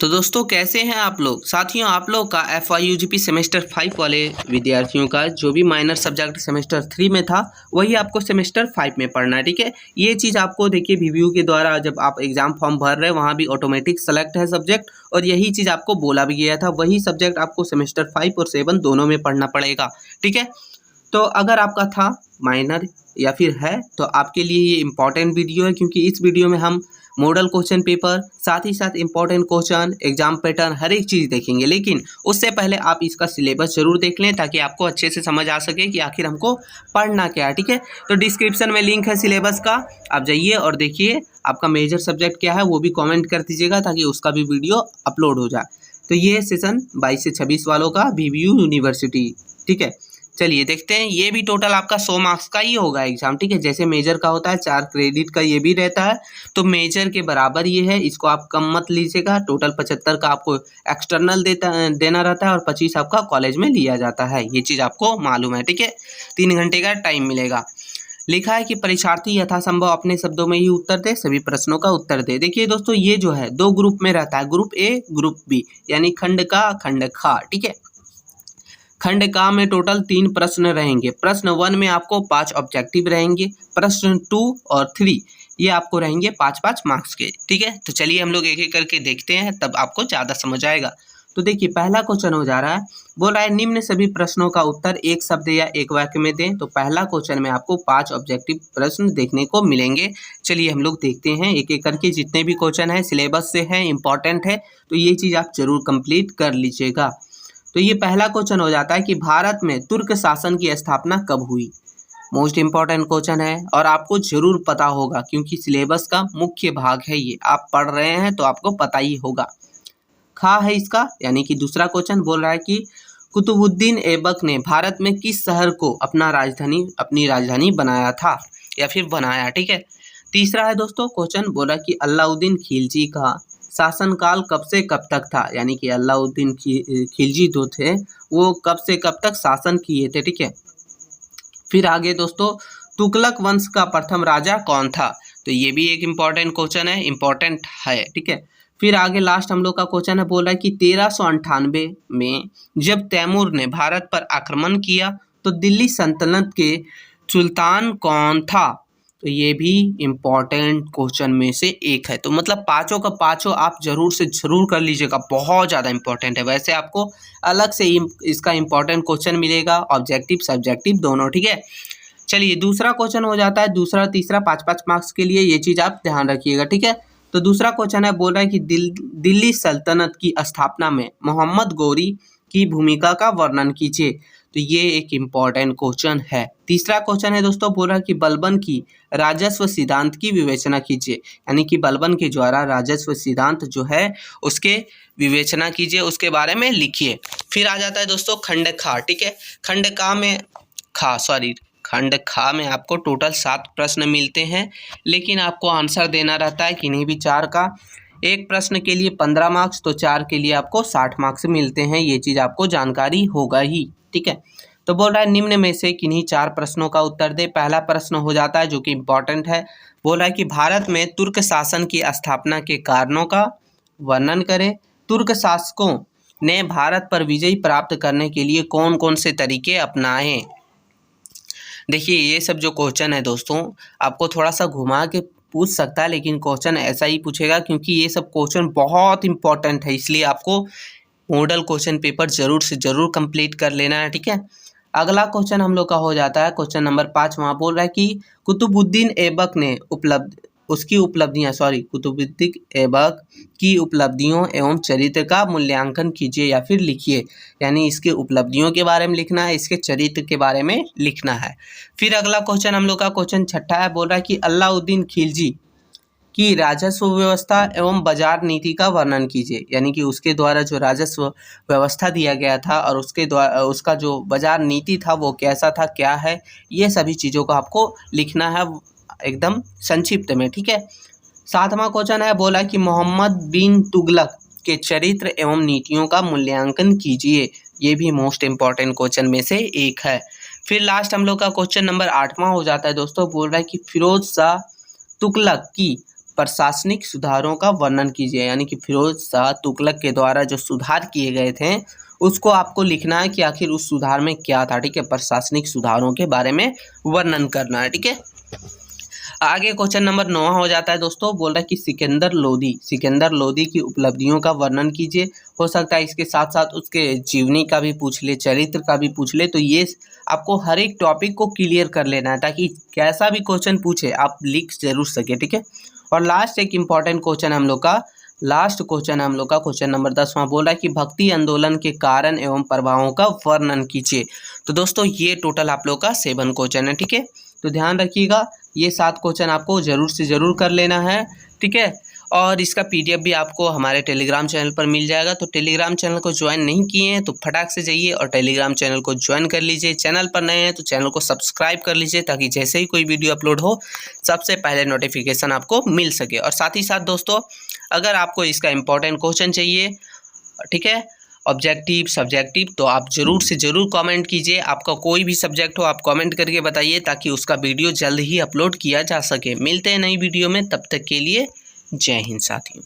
तो दोस्तों कैसे हैं आप लोग। साथियों आप लोग का FYUGP सेमेस्टर 5 वाले विद्यार्थियों का जो भी माइनर सब्जेक्ट सेमेस्टर 3 में था वही आपको सेमेस्टर 5 में पढ़ना है। ठीक है, ये चीज़ आपको देखिए VVU के द्वारा जब आप एग्जाम फॉर्म भर रहे हैं वहाँ भी ऑटोमेटिक सेलेक्ट है सब्जेक्ट, और यही चीज़ आपको बोला भी गया था, वही सब्जेक्ट आपको सेमेस्टर 5 और 7 दोनों में पढ़ना पड़ेगा। ठीक है, तो अगर आपका था माइनर या फिर है तो आपके लिए ये इम्पॉर्टेंट वीडियो है, क्योंकि इस वीडियो में हम मॉडल क्वेश्चन पेपर साथ ही साथ इम्पॉर्टेंट क्वेश्चन एग्जाम पैटर्न हर एक चीज़ देखेंगे। लेकिन उससे पहले आप इसका सिलेबस जरूर देख लें ताकि आपको अच्छे से समझ आ सके कि आखिर हमको पढ़ना क्या है। ठीक है, तो डिस्क्रिप्शन में लिंक है सिलेबस का, आप जाइए और देखिए आपका मेजर सब्जेक्ट क्या है वो भी कॉमेंट कर दीजिएगा ताकि उसका भी वीडियो अपलोड हो जाए। तो ये सेशन 22 से 26 वालों का VVU यूनिवर्सिटी। ठीक है, चलिए देखते हैं। ये भी टोटल आपका 100 मार्क्स का ही होगा एग्जाम। ठीक है, जैसे मेजर का होता है 4 क्रेडिट का ये भी रहता है, तो मेजर के बराबर ये है, इसको आप कम मत लीजिएगा। टोटल 75 का आपको एक्सटर्नल देना रहता है और 25 आपका कॉलेज में लिया जाता है, ये चीज़ आपको मालूम है। ठीक है, 3 घंटे का टाइम मिलेगा। लिखा है कि परीक्षार्थी यथासंभव अपने शब्दों में ही उत्तर दे, सभी प्रश्नों का उत्तर दे। देखिए दोस्तों, ये जो है 2 ग्रुप में रहता है, ग्रुप ए ग्रुप बी, यानी खंड का खंड खा। ठीक है, खंड का में टोटल 3 प्रश्न रहेंगे। प्रश्न 1 में आपको 5 ऑब्जेक्टिव रहेंगे, प्रश्न 2 और 3 ये आपको रहेंगे 5-5 मार्क्स के। ठीक है, तो चलिए हम लोग एक एक करके देखते हैं, तब आपको ज़्यादा समझ आएगा। तो देखिए पहला क्वेश्चन हो जा रहा है, बोल रहा है निम्न सभी प्रश्नों का उत्तर एक शब्द या एक वाक्य में दें। तो पहला क्वेश्चन में आपको 5 ऑब्जेक्टिव प्रश्न देखने को मिलेंगे। चलिए हम लोग देखते हैं एक एक करके। जितने भी क्वेश्चन है सिलेबस से है, इंपॉर्टेंट है, तो ये चीज़ आप जरूर कंप्लीट कर लीजिएगा। तो ये पहला क्वेश्चन हो जाता है कि भारत में तुर्क शासन की स्थापना कब हुई। मोस्ट इंपॉर्टेंट क्वेश्चन है और आपको जरूर पता होगा क्योंकि सिलेबस का मुख्य भाग है ये, आप पढ़ रहे हैं तो आपको पता ही होगा। खा है इसका, यानी कि दूसरा क्वेश्चन बोल रहा है कि कुतुबुद्दीन ऐबक ने भारत में किस शहर को अपनी राजधानी बनाया था या फिर बनाया। ठीक है, तीसरा है दोस्तों क्वेश्चन, बोला कि अलाउद्दीन खिलजी का शासनकाल कब से कब तक था, यानी कि अलाउद्दीन खिलजी जो थे वो कब से कब तक शासन किए थे। ठीक है, फिर आगे दोस्तों तुगलक वंश का प्रथम राजा कौन था, तो ये भी एक इम्पॉर्टेंट क्वेश्चन है, इम्पॉर्टेंट है। ठीक है, फिर आगे लास्ट हम लोग का क्वेश्चन है, बोल रहा है कि 1398 में जब तैमूर ने भारत पर आक्रमण किया तो दिल्ली सल्तनत के सुल्तान कौन था। तो ये भी इम्पॉर्टेंट क्वेश्चन में से एक है। तो मतलब पांचों का पांचों आप जरूर से जरूर कर लीजिएगा, बहुत ज़्यादा इंपॉर्टेंट है। वैसे आपको अलग से इसका इम्पॉर्टेंट क्वेश्चन मिलेगा, ऑब्जेक्टिव सब्जेक्टिव दोनों। ठीक है, चलिए दूसरा क्वेश्चन हो जाता है, दूसरा तीसरा 5-5 मार्क्स के लिए, ये चीज़ आप ध्यान रखिएगा। ठीक है, तो दूसरा क्वेश्चन है, बोल रहा है कि दिल्ली सल्तनत की स्थापना में मोहम्मद गौरी की भूमिका का वर्णन कीजिए। तो ये एक इम्पॉर्टेंट क्वेश्चन है। तीसरा क्वेश्चन है दोस्तों, बोल रहा है कि बलबन की राजस्व सिद्धांत की विवेचना कीजिए, यानी कि बलबन के द्वारा राजस्व सिद्धांत जो है उसके विवेचना कीजिए, उसके बारे में लिखिए। फिर आ जाता है दोस्तों खंड खा। ठीक है, खंड खा में आपको टोटल 7 प्रश्न मिलते हैं, लेकिन आपको आंसर देना रहता है किन्हीं भी 4 का। एक प्रश्न के लिए 15 मार्क्स, तो 4 के लिए आपको 60 मार्क्स मिलते हैं, ये चीज़ आपको जानकारी होगा ही। ठीक है, तो बोल रहा है निम्न में से किन्हीं 4 प्रश्नों का उत्तर दे। पहला प्रश्न हो जाता है जो कि इम्पॉर्टेंट है, बोल रहा है कि भारत में तुर्क शासन की स्थापना के कारणों का वर्णन करें। तुर्क शासकों ने भारत पर विजय प्राप्त करने के लिए कौन कौन से तरीके अपनाए। देखिए ये सब जो क्वेश्चन है दोस्तों आपको थोड़ा सा घुमा के पूछ सकता है, लेकिन क्वेश्चन ऐसा ही पूछेगा क्योंकि ये सब क्वेश्चन बहुत इंपॉर्टेंट है, इसलिए आपको मॉडल क्वेश्चन पेपर जरूर से जरूर कंप्लीट कर लेना है। ठीक है, अगला क्वेश्चन हम लोग का हो जाता है क्वेश्चन नंबर 5। वहाँ बोल रहा है कि कुतुबुद्दीन ऐबक की उपलब्धियों एवं चरित्र का मूल्यांकन कीजिए या फिर लिखिए, यानी इसके उपलब्धियों के बारे में लिखना है, इसके चरित्र के बारे में लिखना है। फिर अगला क्वेश्चन हम लोग का क्वेश्चन 6 है, बोल रहा है कि अलाउद्दीन खिलजी की राजस्व व्यवस्था एवं बाजार नीति का वर्णन कीजिए, यानी कि उसके द्वारा जो राजस्व व्यवस्था दिया गया था और उसके द्वारा उसका जो बाजार नीति था वो कैसा था, क्या है, ये सभी चीज़ों को आपको लिखना है एकदम संक्षिप्त में। ठीक है, 7वां क्वेश्चन है, बोला कि मोहम्मद बिन तुगलक के चरित्र एवं नीतियों का मूल्यांकन कीजिए, ये भी मोस्ट इम्पॉर्टेंट क्वेश्चन में से एक है। फिर लास्ट हम लोग का क्वेश्चन नंबर 8वां हो जाता है दोस्तों, बोल रहा है कि फिरोज शाह तुगलक की प्रशासनिक सुधारों का वर्णन कीजिए। यानी कि फिरोज शाह तुगलक के द्वारा जो सुधार किए गए थे उसको आपको लिखना है कि आखिर उस सुधार में क्या था, ठीक है। प्रशासनिक सुधारों के बारे में वर्णन करना है, ठीक है। आगे क्वेश्चन नंबर 9 हो जाता है दोस्तों। बोल रहा है कि सिकंदर लोदी की उपलब्धियों का वर्णन कीजिए। हो सकता है इसके साथ साथ उसके जीवनी का भी पूछ ले, चरित्र का भी पूछ ले। तो ये आपको हर एक टॉपिक को क्लियर कर लेना है ताकि कैसा भी क्वेश्चन पूछे आप लिख जरूर सके, ठीक है। और लास्ट एक इम्पॉर्टेंट क्वेश्चन हम लोग का क्वेश्चन नंबर 10वां बोल रहा है कि भक्ति आंदोलन के कारण एवं प्रभावों का वर्णन कीजिए। तो दोस्तों ये टोटल आप लोग का 7 क्वेश्चन है, ठीक है। तो ध्यान रखिएगा ये 7 क्वेश्चन आपको जरूर से ज़रूर कर लेना है, ठीक है। और इसका PDF भी आपको हमारे टेलीग्राम चैनल पर मिल जाएगा। तो टेलीग्राम चैनल को ज्वाइन नहीं किए हैं तो फटाक से जाइए और टेलीग्राम चैनल को ज्वाइन कर लीजिए। चैनल पर नए हैं तो चैनल को सब्सक्राइब कर लीजिए ताकि जैसे ही कोई वीडियो अपलोड हो सबसे पहले नोटिफिकेशन आपको मिल सके। और साथ ही साथ दोस्तों अगर आपको इसका इम्पोर्टेंट क्वेश्चन चाहिए, ठीक है, ऑब्जेक्टिव सब्जेक्टिव, तो आप ज़रूर से ज़रूर कमेंट कीजिए। आपका कोई भी सब्जेक्ट हो आप कमेंट करके बताइए ताकि उसका वीडियो जल्द ही अपलोड किया जा सके। मिलते हैं नई वीडियो में, तब तक के लिए जय हिंद साथियों।